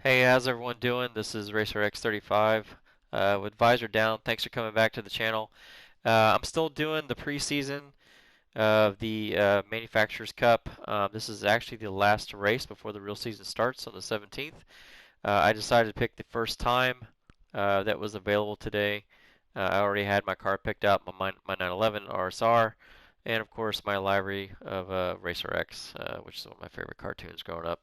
Hey, how's everyone doing? This is RSR X35 with visor down. Thanks for coming back to the channel. I'm still doing the preseason of the Manufacturers Cup. This is actually the last race before the real season starts on the 17th. I decided to pick the first time that was available today. I already had my car picked out, my 911 RSR, and of course my livery of Racer X, which is one of my favorite cartoons growing up.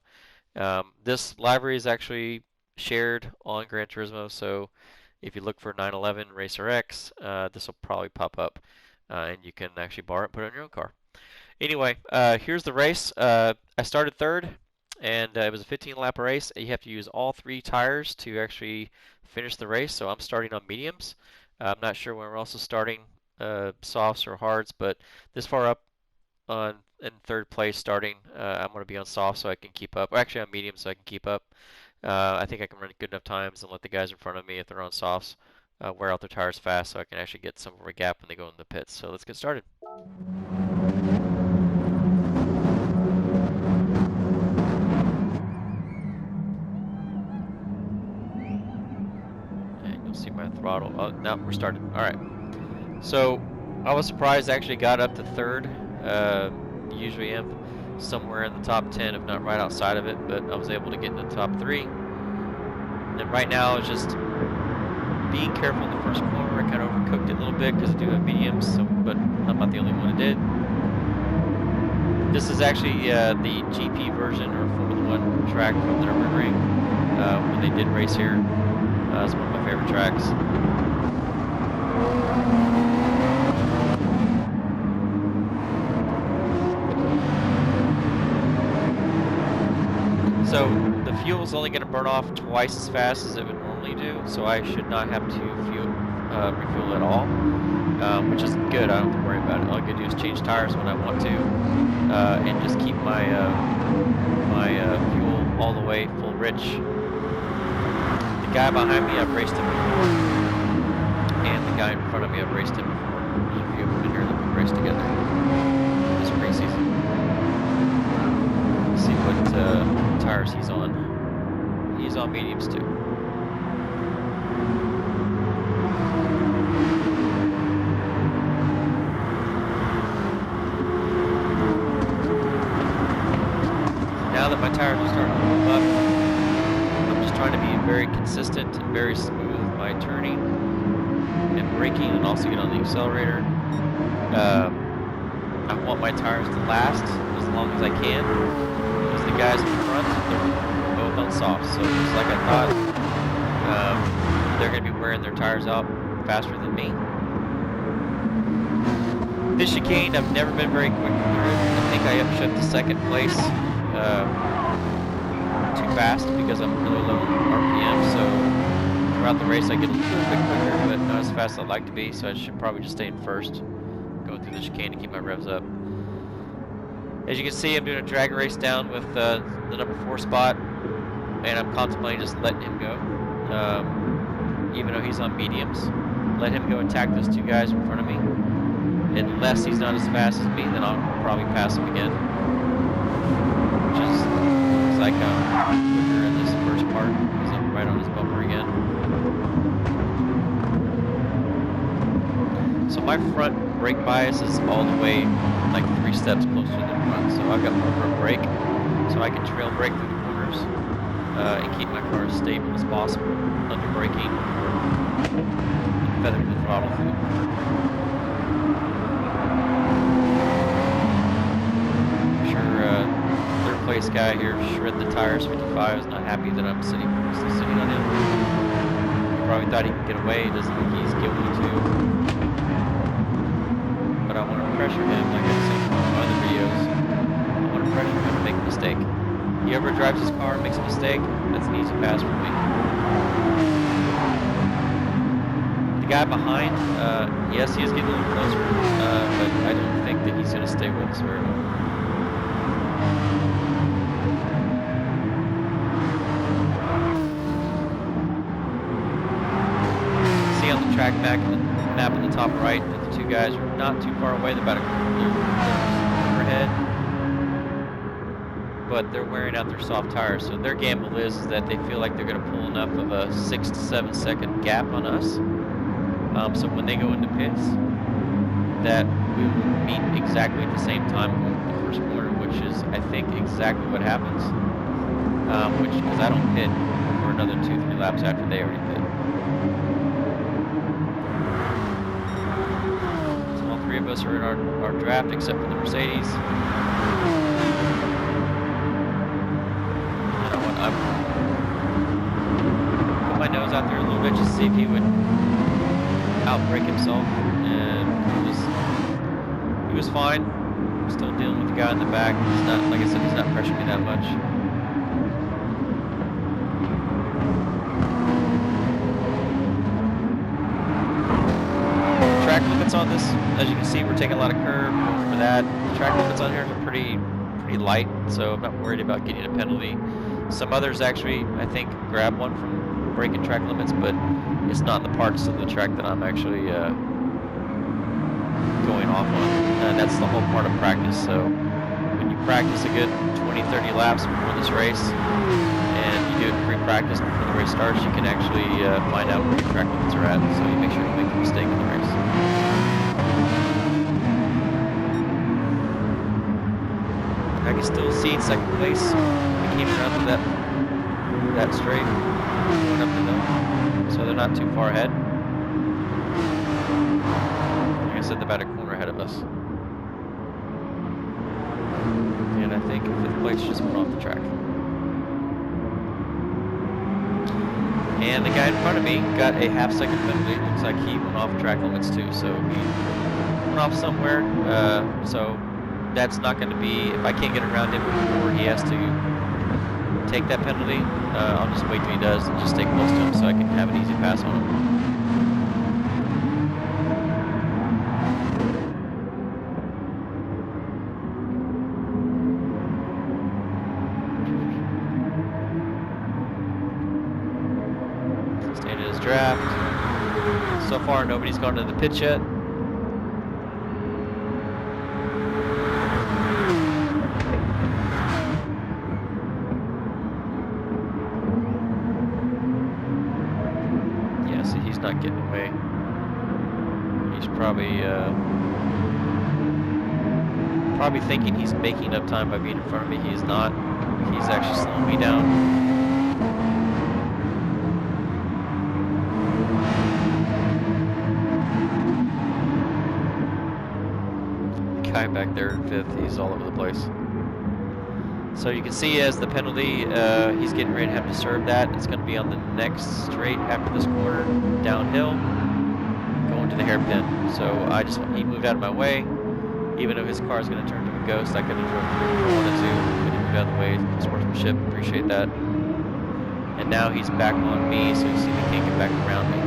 This library is actually shared on Gran Turismo, so if you look for 911 Racer X, this will probably pop up, and you can actually borrow it and put it on your own car. Anyway, here's the race. I started third, and it was a 15-lap race. You have to use all three tires to actually finish the race, so I'm starting on mediums. I'm not sure when we're also starting softs or hards, but this far up on in third place starting. I'm going to be on soft so I can keep up. Actually, on medium so I can keep up. I think I can run good enough times and let the guys in front of me, if they're on softs, wear out their tires fast so I can actually get some of a gap when they go in the pits. So let's get started. And you'll see my throttle. Oh, now we're started. All right. So I was surprised I actually got up to third. Usually am somewhere in the top 10, if not right outside of it, but I was able to get in the top 3. And right now it's just being careful in the first corner. I kind of overcooked it a little bit because I do have mediums, so, but I'm not the only one that did. This is actually the GP version or Formula 1 track from the Nürburgring when they did race here. It's one of my favorite tracks. So the fuel is only going to burn off twice as fast as it would normally do, so I should not have to refuel at all, which is good. I don't have to worry about it. All I gotta do is change tires when I want to, and just keep my fuel all the way full rich. The guy behind me, I've raced him before, and the guy in front of me, I've raced him before. There's a few of them in here that we've raced together this preseason. Let's see what tires he's on. He's on mediums too. Now that my tires are starting to warm up, I'm just trying to be very consistent and very smooth with my turning and braking, and also get on the accelerator. I want my tires to last as long as I can, because the guys in front, they're both on soft, so just like I thought, they're going to be wearing their tires out faster than me. This chicane, I've never been very quick through. I think I upshift to second place too fast because I'm really low RPM, so throughout the race I get a little bit quicker, but not as fast as I'd like to be, so I should probably just stay in first, going through the chicane to keep my revs up. As you can see, I'm doing a drag race down with the number 4 spot, and I'm contemplating just letting him go, even though he's on mediums. Let him go attack those 2 guys in front of me. Unless he's not as fast as me, then I'll probably pass him again. Which is, looks like I'm quicker in this first part, because I'm right on his bumper again. So my front brake bias is all the way like 3 steps closer to the front, so I've got more of a brake, so I can trail brake through the corners and keep my car as stable as possible under braking and feathering the throttle through. I'm sure third place guy here, Shred the Tires 55, is not happy that I'm still sitting on him. He probably thought he could get away. He doesn't think he's guilty too. But I want to pressure him, like I said in my other videos. I want to pressure him to make a mistake. Whoever drives his car and makes a mistake, that's an easy pass for me. The guy behind, yes, he is getting a little closer, but I don't think that he's going to stay with us very long. See on the track map in the top right that the 2 guys are not too far away. They're about a overhead. but they're wearing out their soft tires. So their gamble is that they feel like they're going to pull enough of a 6 to 7 second gap on us. So when they go into pits, that we will meet exactly at the same time going to the first corner, which is, I think, exactly what happens. Because I don't pit for another 2-3 laps after they already pit. So all three of us are in our draft except for the Mercedes. You know what? I put my nose out there a little bit just to see if he would outbrake himself, and he was fine. I'm still dealing with the guy in the back. He's not, like I said, he's not pressuring me that much. Track limits on this, as you can see, we're taking a lot of curb for that. The track limits on here are pretty light, so I'm not worried about getting a penalty. Some others actually, I think, grab one from breaking track limits, but it's not the parts of the track that I'm actually going off on. And that's the whole part of practice. So when you practice a good 20-30 laps before this race, and you do it pre-practice before the race starts, you can actually find out where your track limits are at. So you make sure you make a mistake in the race. I can still see in second place. We came around to that straight, going up the hill. So they're not too far ahead. Like I said, they're about a corner ahead of us. And I think fifth place just went off the track. And the guy in front of me got a half-second penalty. Looks like he went off track limits too. So he went off somewhere. So that's not going to be, if I can't get around him before he has to take that penalty, I'll just wait till he does and just stay close to him so I can have an easy pass on him. Staying in his draft. So far, nobody's gone to the pit yet. He's not getting away. He's probably thinking he's making up time by being in front of me. He's not. He's actually slowing me down. The guy back there in fifth, he's all over the place. So you can see as the penalty, he's getting ready to have to serve that. It's going to be on the next straight after this corner, downhill, going to the hairpin. So he moved out of my way. Even though his car is going to turn to a ghost, I could have drove through if I wanted to, but he moved out of the way. Sportsmanship, appreciate that. And now he's back on me, so you see he can't get back around me.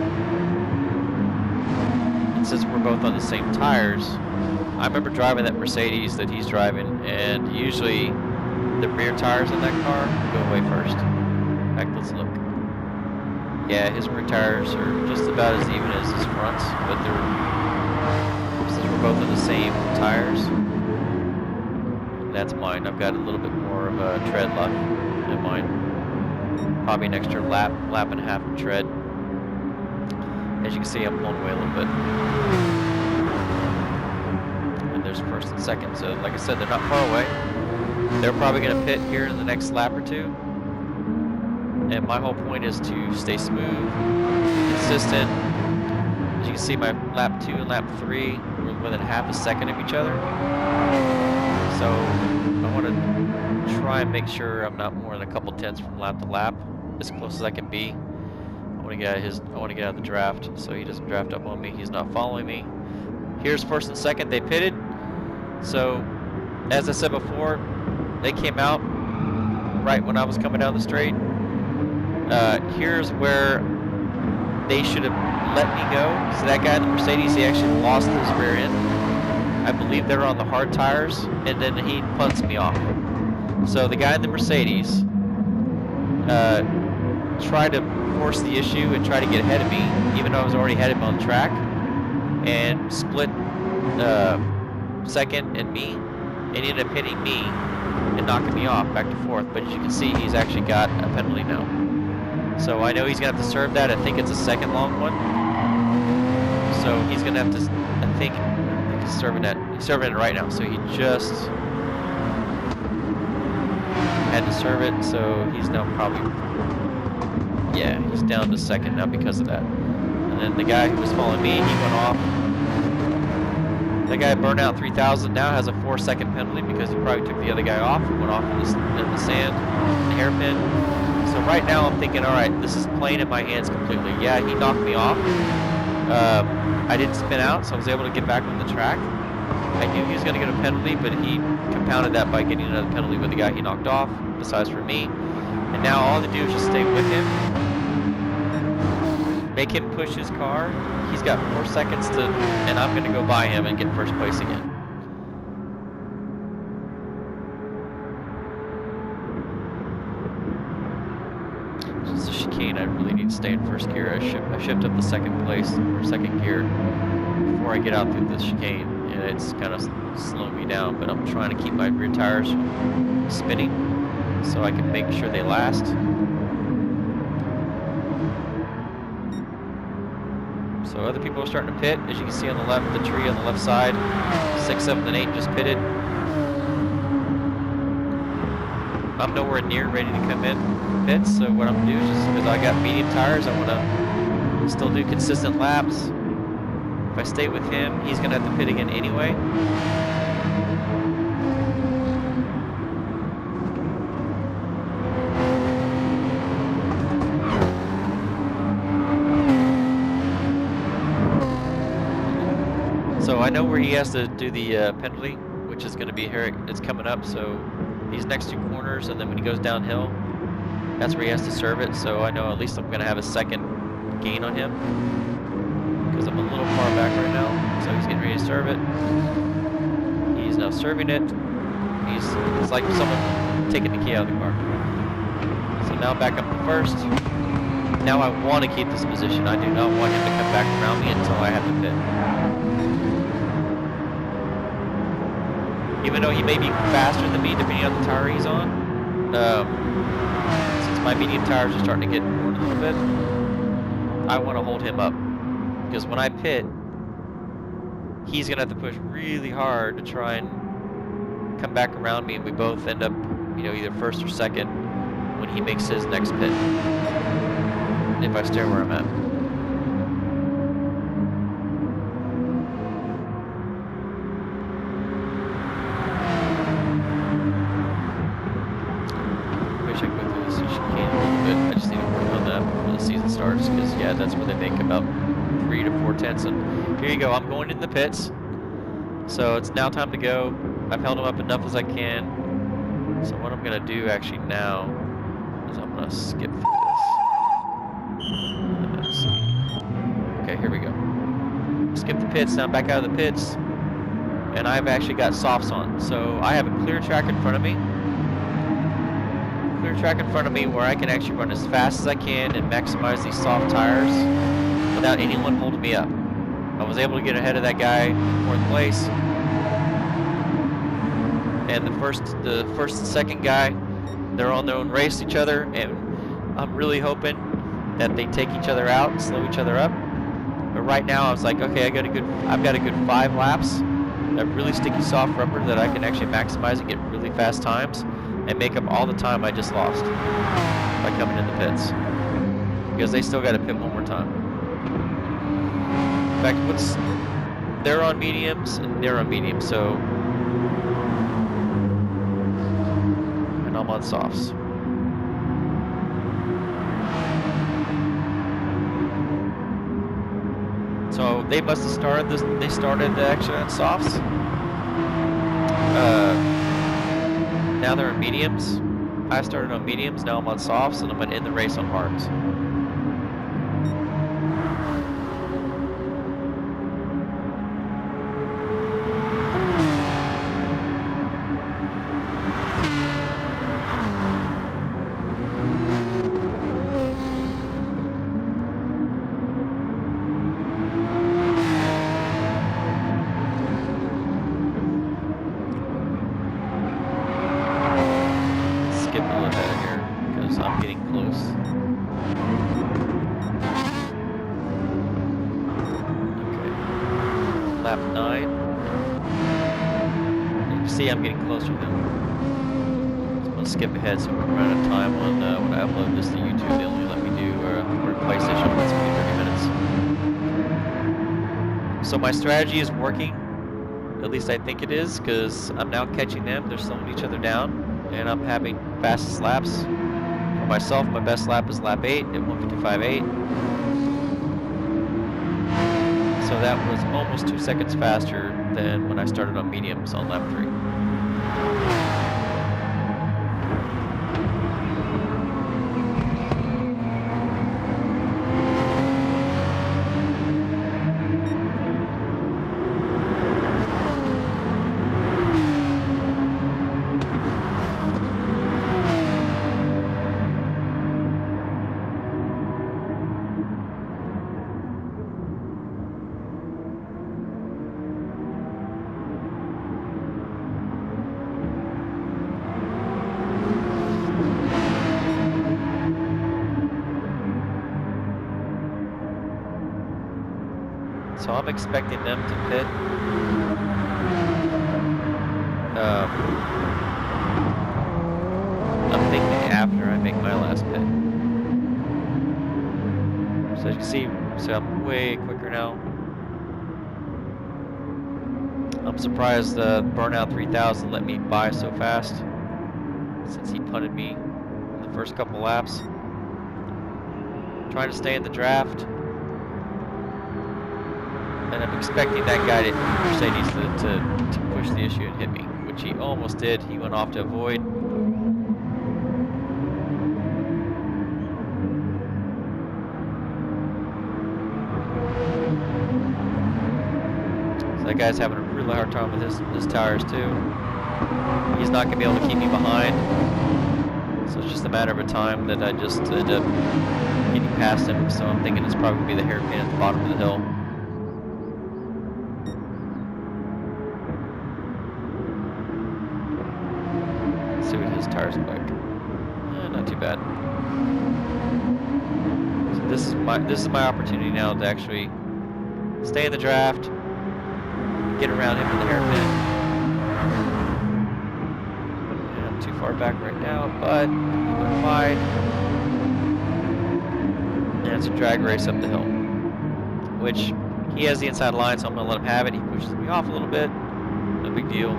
And since we're both on the same tires, I remember driving that Mercedes that he's driving, and usually the rear tires in that car go away first. In fact, let's look. Yeah, his rear tires are just about as even as his fronts, but since we're both on the same tires, that's mine. I've got a little bit more of a tread left in mine. Probably an extra lap and a half of tread. As you can see, I'm pulling away a little bit. And there's first and second, so like I said, they're not far away. They're probably going to pit here in the next lap or two. And my whole point is to stay smooth, consistent. As you can see, my lap 2 and lap 3 were within half a second of each other. So I want to try and make sure I'm not more than a couple tenths from lap to lap, as close as I can be. I want to get out of the draft, so he doesn't draft up on me. He's not following me. Here's first and second. They pitted. So as I said before, they came out right when I was coming down the straight. Here's where they should have let me go. So that guy in the Mercedes, he actually lost his rear end. I believe they were on the hard tires, and then he punts me off. So the guy in the Mercedes tried to force the issue and try to get ahead of me, even though I was already ahead of him on the track, and split second and me, and he ended up hitting me and knocking me off back to fourth. But as you can see, he's actually got a penalty now. So I know he's going to have to serve that. I think it's a second long one. So he's going to have to, I think he's serving it right now. So he just had to serve it. So he's now probably, yeah, he's down to second now because of that. And then the guy who was following me, he went off. The guy Burnout 3000 now has a 4-second penalty because he probably took the other guy off and went off in the sand, the hairpin. So right now I'm thinking, all right, this is playing in my hands completely. Yeah, he knocked me off. I didn't spin out, so I was able to get back on the track. I knew he was going to get a penalty, but he compounded that by getting another penalty with the guy he knocked off, besides for me. And now all I have to do is just stay with him, make him push his car. He's got 4 seconds to, and I'm going to go by him and get first place again. It's a chicane. I really need to stay in first gear. I shift up the second place, or second gear, before I get out through this chicane, and it's kind of slowing me down, but I'm trying to keep my rear tires spinning so I can make sure they last. So other people are starting to pit. As you can see on the left, the tree on the left side, 6, 7, and 8 just pitted. I'm nowhere near ready to come in pits, so what I'm gonna do is just because I got medium tires, I wanna still do consistent laps. If I stay with him, he's gonna have to pit again anyway. So I know where he has to do the penalty, which is going to be here. It's coming up, so these next 2 corners, and then when he goes downhill, that's where he has to serve it. So I know at least I'm going to have a second gain on him because I'm a little far back right now. So he's getting ready to serve it. He's now serving it. It's like someone taking the key out of the car. So now back up to first. Now I want to keep this position. I do not want him to come back around me until I have to pit. Even though he may be faster than me, depending on the tire he's on, since my medium tires are starting to get worn a little bit, I want to hold him up. Because when I pit, he's going to have to push really hard to try and come back around me, and we both end up, you know, either first or second when he makes his next pit, if I stay where I'm at. Because yeah, that's where they make about 3 to 4 tenths. And here you go, I'm going in the pits, so it's now time to go. I've held them up enough as I can, so what I'm gonna do actually now is I'm gonna skip through this. Let's see. Okay, here we go. Skip the pits. Now I'm back out of the pits, and I've actually got softs on, so I have a clear track in front of me. Track in front of me where I can actually run as fast as I can and maximize these soft tires without anyone holding me up. I was able to get ahead of that guy in 4th place, and the first and second guy, they're on their own race each other, and I'm really hoping that they take each other out and slow each other up. But right now I was like, okay, I've got a good 5 laps of really sticky soft rubber that I can actually maximize and get really fast times and make up all the time I just lost by coming in the pits, because they still got to pit one more time. In fact, they're on mediums and they're on mediums, so, and I'm on softs. So they must have started this. They started actually on softs. Now they're in mediums. I started on mediums, now I'm on softs, and I'm going to end the race on hards. getting close. Okay. Lap 9. You can see I'm getting closer now. So I'm going to skip ahead so we're running out of time on when I upload this to YouTube. They only let me do, or PlayStation lets me do 30 minutes. So my strategy is working. At least I think it is, because I'm now catching them. They're slowing each other down, and I'm having fastest laps. For myself, my best lap is lap 8 at 1:55.8. So that was almost 2 seconds faster than when I started on mediums on lap 3. So I'm expecting them to pit. I'm thinking after I make my last pit. So as you can see, so I'm way quicker now. I'm surprised the Burnout 3000 let me by so fast, since he punted me in the first couple laps. Trying to stay in the draft. And I'm expecting that guy to Mercedes to push the issue and hit me, which he almost did. He went off to avoid. So that guy's having a really hard time with his tires too. He's not going to be able to keep me behind. So it's just a matter of a time that I just end up getting past him. So I'm thinking it's probably going to be the hairpin at the bottom of the hill. See what his tires look like. Not too bad. So this is my opportunity now to actually stay in the draft, get around him with the hairpin. And I'm too far back right now, but he went wide. And it's a drag race up the hill, which he has the inside line, so I'm going to let him have it. He pushes me off a little bit. No big deal.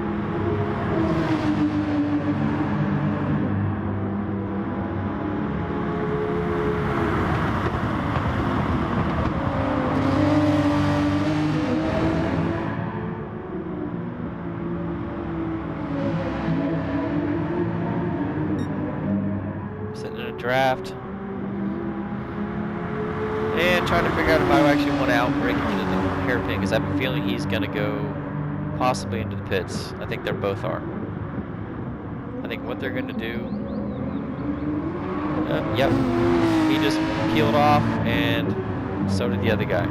Draft and trying to figure out if I actually want to outbrake him into the hairpin, because I have a feeling he's going to go possibly into the pits. I think they both are. I think what they're going to do, yep, he just peeled off, and so did the other guy.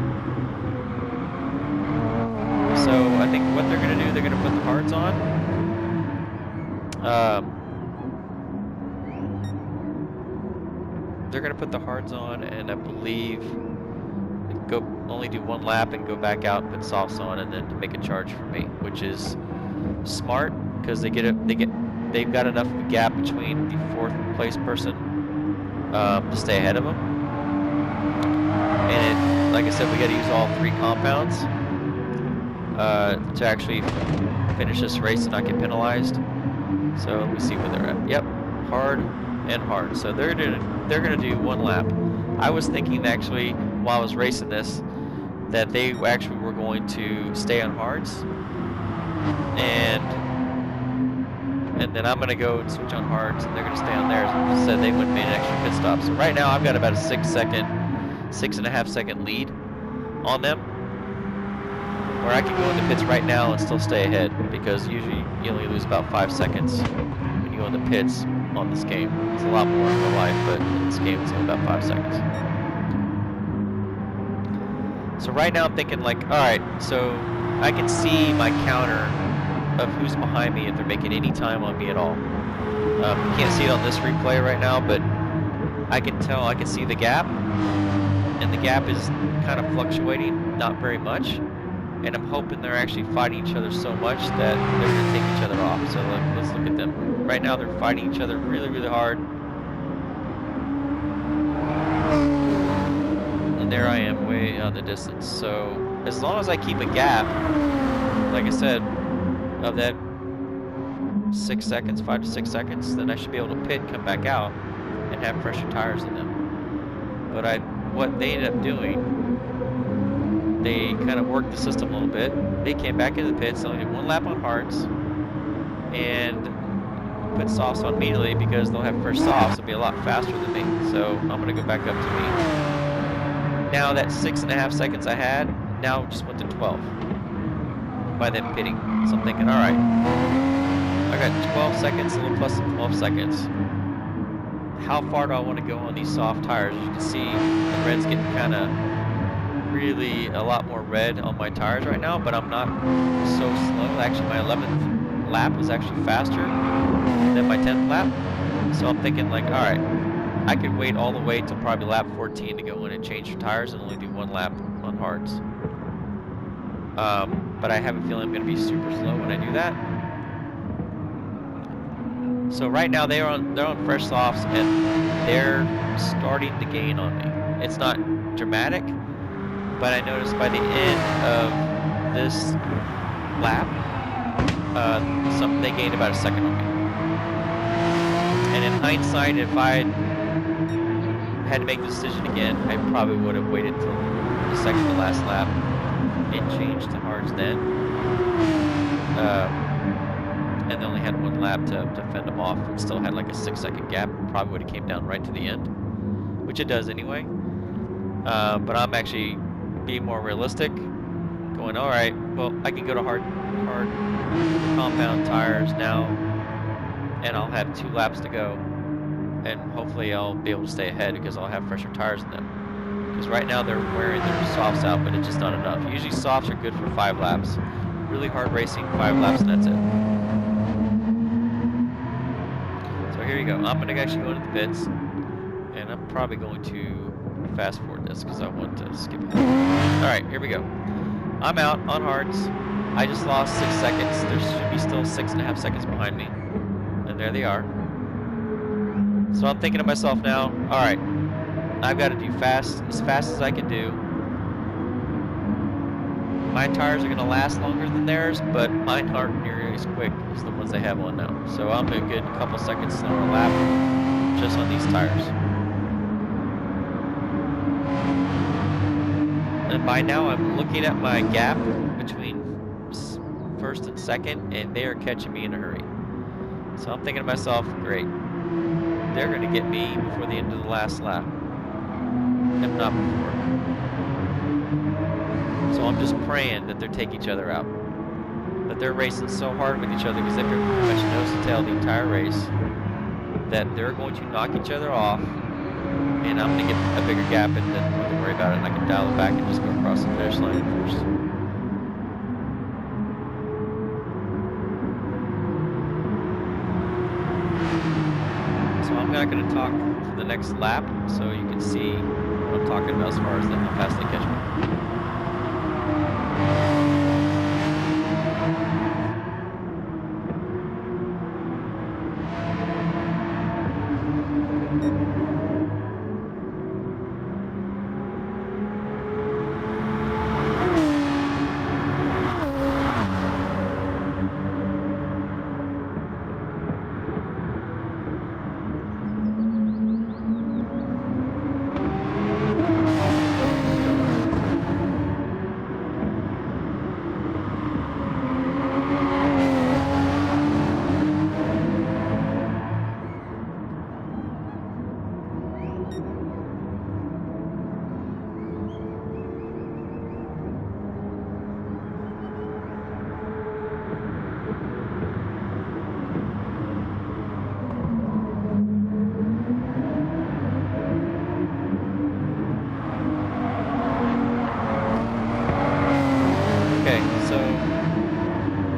So I think what they're going to do, they're going to put the hards on. They're going to put the hards on, and I believe only do one lap and go back out and put softs on, and then to make a charge for me, which is smart, because they've got enough of a gap between the 4th place person to stay ahead of them. And like I said, we got to use all 3 compounds to actually finish this race and not get penalized. So let me see where they're at. Yep, hard and hard. So they're gonna do one lap. I was thinking actually while I was racing this that they actually were going to stay on hards, and then I'm gonna go and switch on hards, and they're gonna stay on theirs. So they wouldn't make an extra pit stop. So right now I've got about a 6.5 second lead on them, where I can go into pits right now and still stay ahead, because usually you only lose about 5 seconds when you go into pits on this game. It's a lot more in real life, but in this game it's only about 5 seconds. So right now I'm thinking like, alright, so I can see my counter of who's behind me if they're making any time on me at all. You can't see it on this replay right now, but I can tell, I can see the gap, and the gap is kind of fluctuating, not very much. And I'm hoping they're actually fighting each other so much that they're going to take each other off. So let's look at them. Right now they're fighting each other really, really hard. And there I am way out in the distance. So as long as I keep a gap, like I said, of that 6 seconds, 5 to 6 seconds, then I should be able to pit and come back out and have fresher tires in them. But what they ended up doing, they kind of worked the system a little bit. They came back into the pits, only did 1 lap on hards, and put softs on immediately because they'll have fresh softs. It'll be a lot faster than me. So I'm going to go back up to me. Now that 6.5 seconds I had, now just went to 12 by them pitting. So I'm thinking, all right, I got 12 seconds, a little plus 12 seconds. How far do I want to go on these soft tires? As you can see, the red's getting kind of really a lot more red on my tires right now, but I'm not so slow. Actually, my 11th lap was actually faster than my 10th lap. So I'm thinking like, all right, I could wait all the way till probably lap 14 to go in and change the tires and only do 1 lap on hards. But I have a feeling I'm going to be super slow when I do that. So right now they're on fresh softs and they're starting to gain on me. It's not dramatic, but I noticed by the end of this lap, they gained about a second on me. And in hindsight, if I had to make the decision again, I probably would have waited till the second to last lap and changed to hards then. And they only had 1 lap to fend them off, and still had like a 6-second gap. Probably would have came down right to the end, which it does anyway. But I'm actually being more realistic, going, all right, well, I can go to hard compound tires now, and I'll have 2 laps to go, and hopefully I'll be able to stay ahead because I'll have fresher tires in them. Because right now they're wearing their softs out, but it's just not enough. Usually softs are good for 5 laps. Really hard racing, 5 laps, and that's it. So here you go. I'm going to actually go into the pits, and I'm probably going to fast forward this because I want to skip ahead. Alright, here we go. I'm out on hards. I just lost 6 seconds. There should be still 6.5 seconds behind me. And there they are. So I'm thinking to myself now, alright, I've got to do as fast as I can do. My tires are going to last longer than theirs, but mine aren't nearly as quick as the ones they have on now. So I'm a good couple seconds slower lap just on these tires. And by now I'm looking at my gap between first and second, and they are catching me in a hurry. So I'm thinking to myself, great, they're going to get me before the end of the last lap, if not before. So I'm just praying that they take each other out. But they're racing so hard with each other because they've been pretty much nose to tail the entire race that they're going to knock each other off, and I'm going to get a bigger gap and then don't have to worry about it, and I can dial it back and just go across the finish line first. So I'm not going to talk for the next lap, so you can see what I'm talking about as far as how fast they catch me.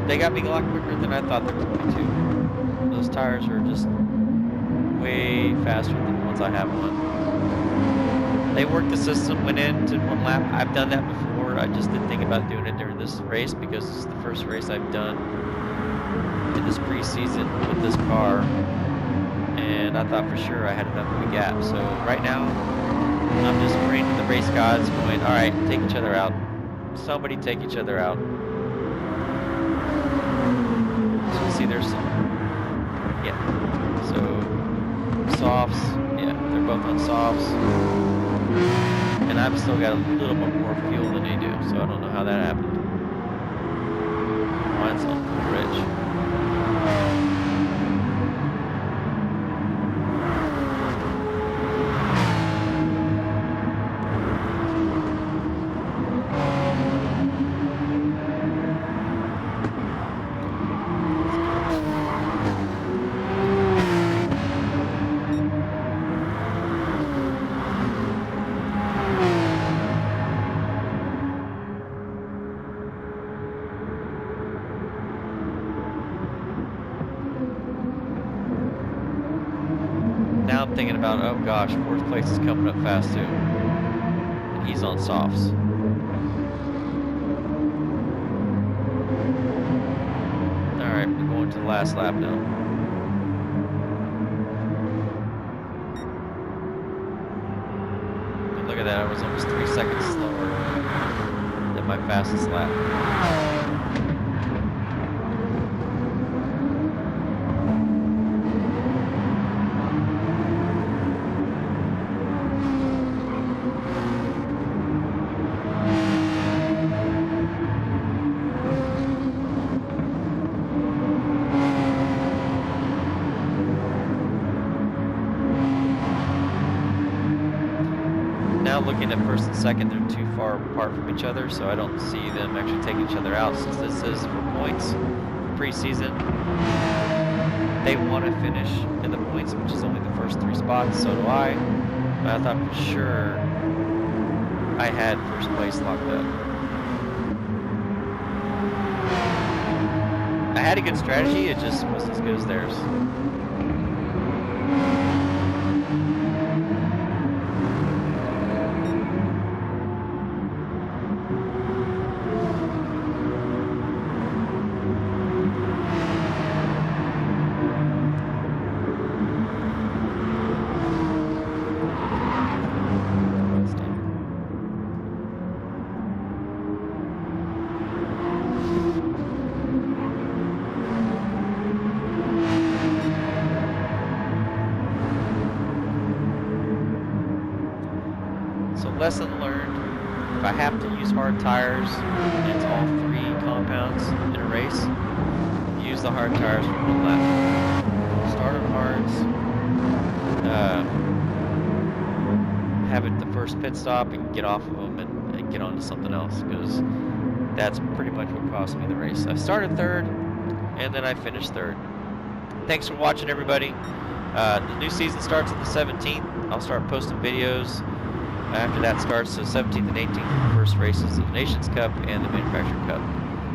They got me a lot quicker than I thought they were going to. Those tires are just way faster than ones I have on. They worked the system, went into 1 lap. I've done that before. I just didn't think about doing it during this race because it's the first race I've done in this preseason with this car, and I thought for sure I had enough of a gap. So right now, I'm just praying to the race gods, going, all right, take each other out. Somebody take each other out. So you see there's some, yeah, so softs, yeah, they're both on softs. And I've still got a little bit more fuel than they do, so I don't know how that happened. Mine's on full rich. Now I'm thinking about, oh gosh, 4th place is coming up fast too. And he's on softs. Alright, we're going to the last lap now. And look at that, I was almost 3 seconds slower than my fastest lap. Now looking at 1st and 2nd, they're too far apart from each other, so I don't see them actually taking each other out. Since this is for points, preseason, they want to finish in the points, which is only the first 3 spots, so do I. But I thought for sure I had 1st place locked up. I had a good strategy, it just wasn't as good as theirs. So lesson learned, if I have to use hard tires, and it's all 3 compounds in a race, use the hard tires for 1 lap. Start on hards, have it the first pit stop and get off of them and get on to something else, because that's pretty much what cost me the race. I started 3rd, and then I finished 3rd. Thanks for watching, everybody. The new season starts on the 17th. I'll start posting videos. After that starts, so 17th and 18th, the first races of the Nations Cup and the Manufacturer Cup.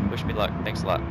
Wish me luck. Thanks a lot.